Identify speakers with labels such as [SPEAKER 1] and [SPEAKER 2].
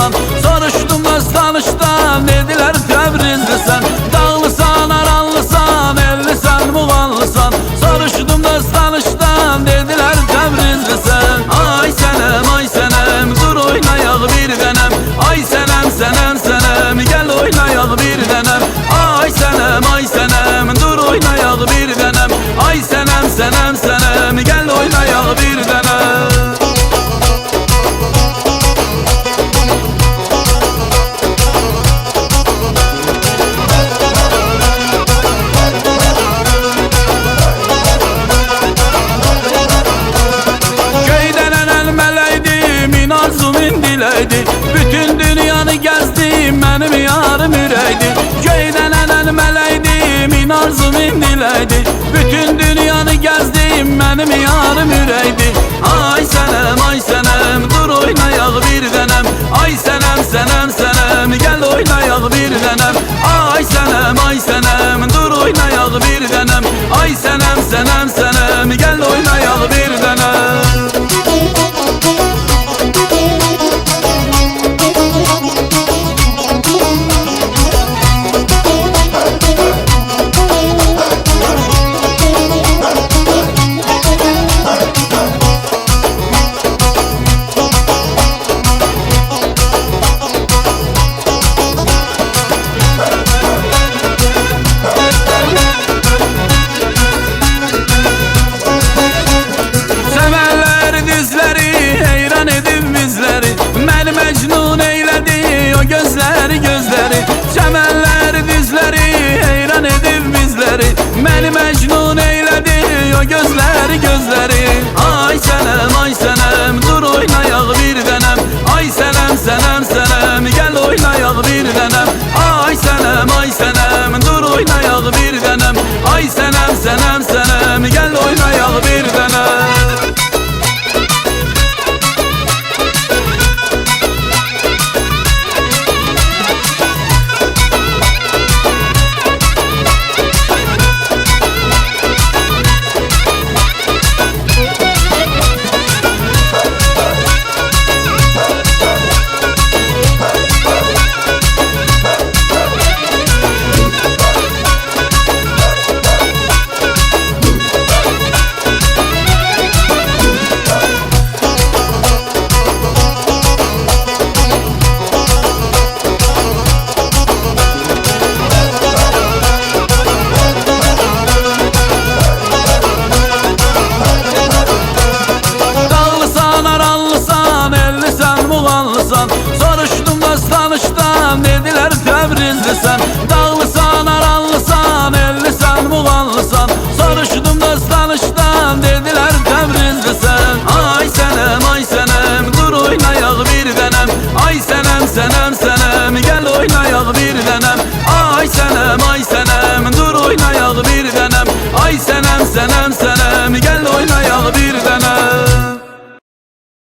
[SPEAKER 1] muğallısan. Soruşdum öz tanışdan, dediler Təbrizlisən. Dağlısan, aranlısan, ellisən, muğallısan. Soruşdum öz tanışdan, dediler Təbrizlisən. Ay sənəm, dur oynayaq bir dənəm. Ay sənəm, gəl oynayaq bir dənəm. Ay sənəm, dur oynayaq bir dənəm. Ay sənəm, gəl oynayaq bir dənəm. Bütün dünyanı gezdim, benim yarım ürəydi. Göydən ənən mələkdi, min arzum indiləydi. Bütün dünyanı gezdim, benim yarım ürəydi. Ay sənəm, dur oynayaq bir dənəm. Ay sənəm, gəl oynayaq bir dənəm. Ay sənəm, dur oynayaq bir dənəm. Ay sənəm, gəl oynayaq bir dənəm. Mecnun eylədi o gözləri, çəmənlər dizləri, heyran edib bizləri. Məni Mecnun eylədi o gözləri. Ay sənəm, dur oynayaq bir dənəm. Ay sənəm, gəl oynayaq bir dənəm. Ay sənəm, dur oynayaq bir dənəm. Ay sənəm, gəl oynayaq bir dənəm. Soruşdum öz tanışdan, dediler Təbrizlisən.